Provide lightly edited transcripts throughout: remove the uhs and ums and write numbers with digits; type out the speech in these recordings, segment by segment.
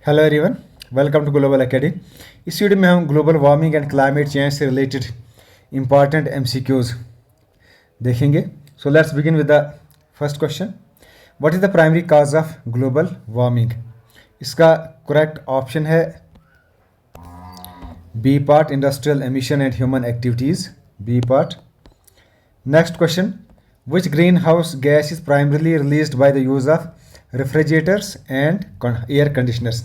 Hello everyone, welcome to global academy. इस video में हम global warming and climate change से रिलेटेड इंपॉर्टेंट एमसीक्यूज देखेंगे। So let's begin with the first question. What is the primary cause of global warming? इसका correct option है B part, industrial emission and human activities, B part. Next question, which green house gas is primarily released by the use of refrigerators and air conditioners?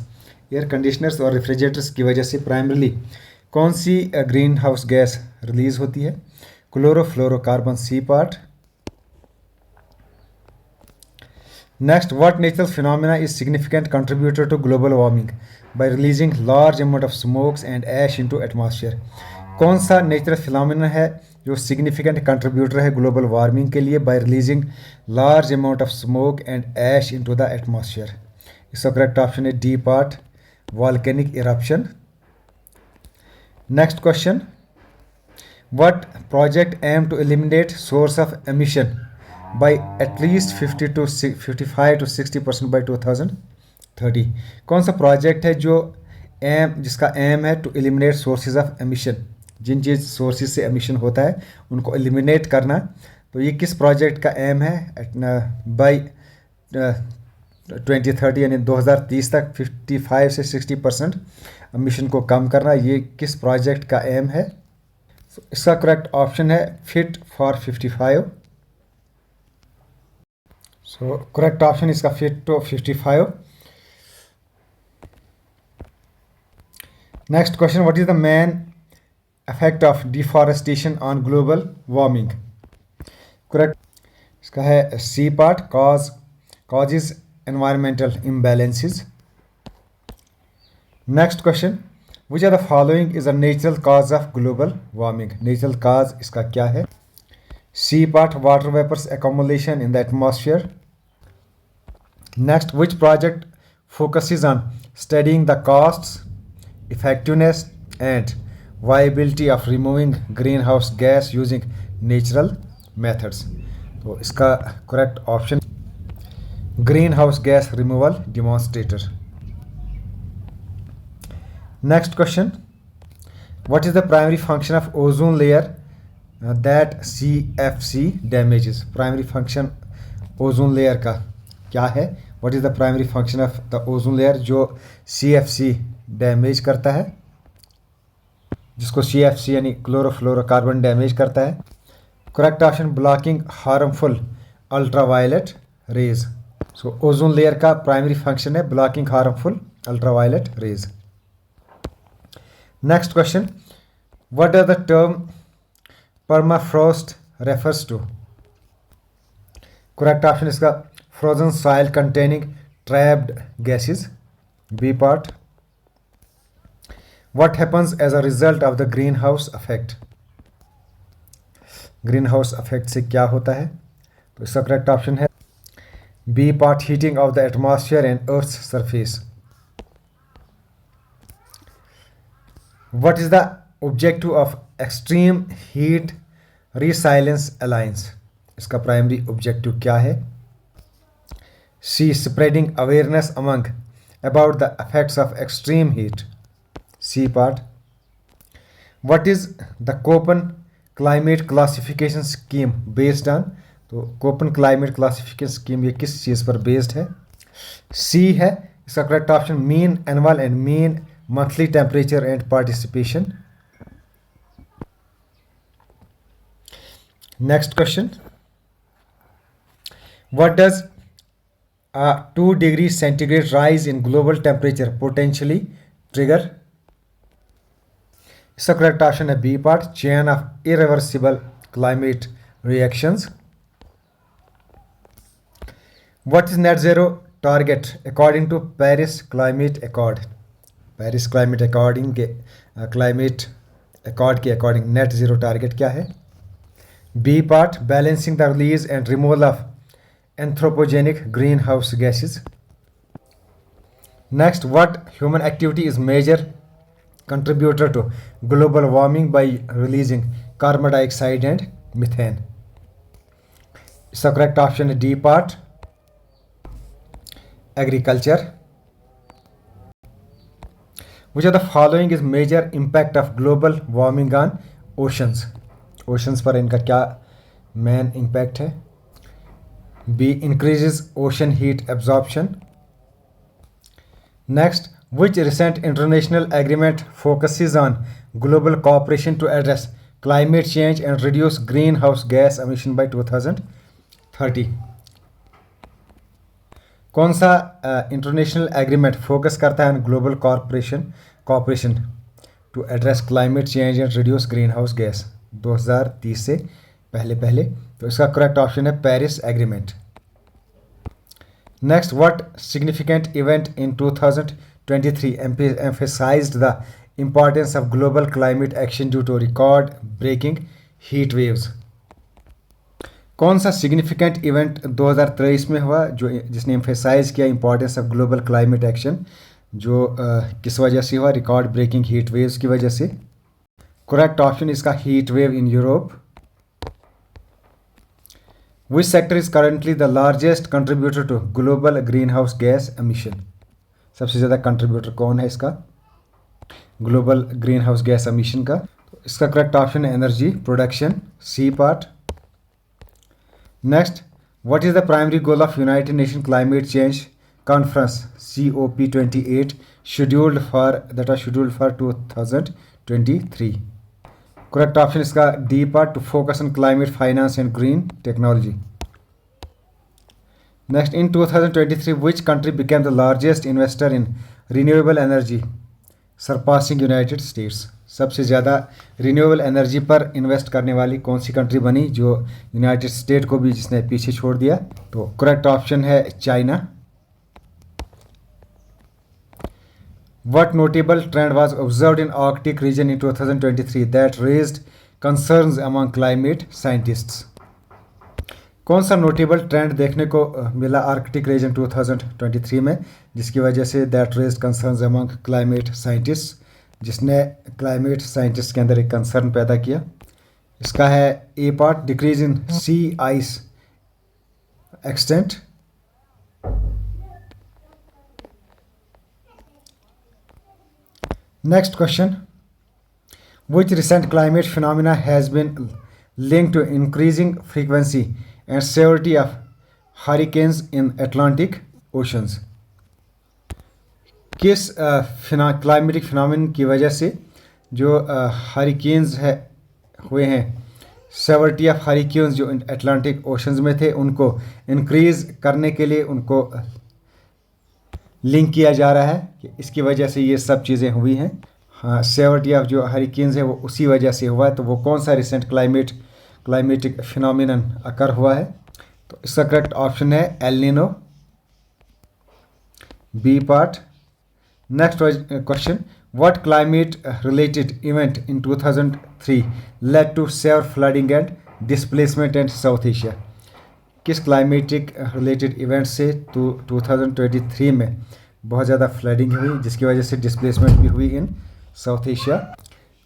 Air conditioners और refrigerators की वजह से primarily कौन सी green house gas release होती है? Chlorofluorocarbon, C part. Next, what natural phenomena is significant contributor to global warming by releasing large amount of smokes and ash into atmosphere? कौन सा नेचुरल फिनोमेना है जो सिग्निफिकेंट कंट्रीब्यूटर है global warming के लिए by releasing large amount of smoke and ash into the atmosphere? इसका correct option है D part, volcanic eruption. Next question, what project M to eliminate source of emission by at least 55 to 60% by 2030? कौन सा project है जो जिसका aim है to eliminate sources of emission? जिन जिन सोर्सेज से एमिशन होता है उनको एलिमिनेट करना। तो ये किस प्रोजेक्ट का एम है? बाई 2030 यानी 2030 तक 55 से 60% एमिशन को कम करना, ये किस प्रोजेक्ट का एम है? इसका करेक्ट ऑप्शन है fit for 55। So correct option is fit to 55. Next question, what is the main effect of deforestation on global warming? Correct. इसका है C part, causes environmental imbalances. Next question, which of the following is a natural cause of global warming? Natural cause इसका क्या है? C part, water vapors accumulation in the atmosphere. Next, which project focuses on studying the costs, effectiveness, and viability of removing greenhouse gas using natural methods? तो इसका correct option greenhouse gas removal demonstrator. Next question, what is the primary function of ozone layer that CFC damages? Primary function ozone layer का क्या है? What is the primary function of the ozone layer जो CFC damage करता है, जिसको CFC यानी chlorofluorocarbon damage करता है? Correct option blocking harmful ultraviolet rays. So ozone layer का प्राइमरी फंक्शन है blocking harmful ultraviolet rays. Next question, what does the term permafrost refers to? Correct option इसका frozen soil containing trapped gases, B part. What happens as a result of the greenhouse effect? Greenhouse effect से क्या होता है? तो इसका correct option है B part, heating of the atmosphere and Earth's surface. What is the objective of Extreme Heat Resilience Alliance? इसका primary objective क्या है? C, spreading awareness about the effects of extreme heat, C part. What is the Köppen climate classification scheme based on? तो Köppen climate classification scheme ये किस चीज़ पर based है? C है इसका correct option mean annual and mean monthly temperature and participation. Next question, what does a 2 degrees centigrade rise in global temperature potentially trigger? इसका correct option है B part, chain of irreversible climate reactions. What is net zero target according to Paris Climate Accord? Paris Climate According के climate accord के according net zero target क्या है? B part, balancing the release and removal of anthropogenic greenhouse gases. Next, what human activity is major contributor to global warming by releasing carbon dioxide and methane? इसका correct option है D part, agriculture. Which are the following is major impact of global warming on oceans. Oceans पर इनका क्या main impact है? B, increases ocean heat absorption. Next, which recent international agreement focuses on global cooperation to address climate change and reduce greenhouse gas emission by 2030? कौन सा international agreement focus करता है global cooperation to address climate change and reduce green house gas 2030 से पहले? तो इसका correct option है Paris agreement. Next, what significant event in 2023 emphasized the importance of global climate action due to record breaking heat waves? कौन सा significant event 2023 में हुआ जिसने एम्फेसाइज किया importance of global climate action, जो किस वजह से हुआ? रिकॉर्ड ब्रेकिंग हीट वेव्स की वजह से। करेक्ट ऑप्शन इसका heat wave in Europe. Which sector is currently the largest contributor to global green house gas emission? सबसे ज़्यादा कंट्रीब्यूटर कौन है इसका global green house gas emission का? तो इसका करेक्ट ऑप्शन है energy production, C part. Next, what is the primary goal of United Nation climate change conference COP28 scheduled for 2023? Correct option इसका D part, to focus on climate finance and green technology. Next, in 2023, which country became the largest investor in renewable energy, surpassing United States? सबसे ज़्यादा renewable energy पर invest करने वाली कौन सी country बनी, जो United state को भी जिसने पीछे छोड़ दिया? तो करेक्ट ऑप्शन है China. What notable trend was observed in Arctic region in 2023 that raised concerns among climate scientists? कौन सा नोटेबल ट्रेंड देखने को मिला आर्कटिक रीजन 2023 में जिसकी वजह से that raised concerns among climate scientist, जिसने क्लाइमेट साइंटिस्ट के अंदर एक कंसर्न पैदा किया? इसका है A part, decrease in sea ice extent. Next question, which recent climate phenomena has been linked to increasing frequency and severity of hurricanes in Atlantic oceans? किस climatic phenomena की वजह से जो हरिकेन्स हुए हैं, सेवरिटी ऑफ हरिकेन्स जो Atlantic oceans में थे उनको इंक्रीज करने के लिए उनको लिंक किया जा रहा है कि इसकी वजह से ये सब चीज़ें हुई हैं? हाँ, सेवरिटी ऑफ जो हरिकेन्स है वो उसी वजह से हुआ है। तो वो कौन सा रिसेंट क्लाइमेटिक फिनोमिनन अकर हुआ है? तो इसका करेक्ट ऑप्शन है El Nino, B part. Next question, what climate related event in 2003 led to severe flooding and displacement in south Asia? किस क्लाइमेटिक रिलेटेड इवेंट से 2023 में बहुत ज़्यादा फ्लडिंग हुई जिसकी वजह से डिस्प्लेसमेंट भी हुई in south Asia?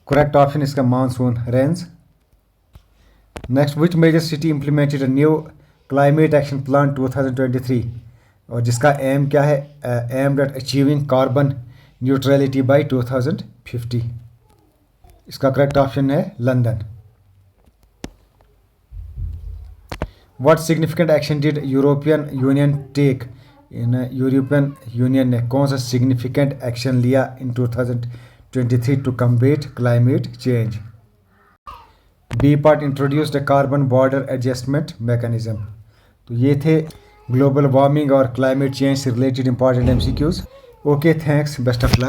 Correct option इसका monsoon range. Next, which major city implemented a new climate action plan 2023 और जिसका एम क्या है? Aimed at achieving carbon neutrality by 2050। इसका करेक्ट ऑप्शन है London. What significant action did European Union take European Union ने कौन सा significant action लिया in 2023 to combat climate change? B part, introduced a carbon border adjustment mechanism. तो ये थे global warming और क्लाइमेट चेंज से related important MCQs। Okay, thanks, best of luck.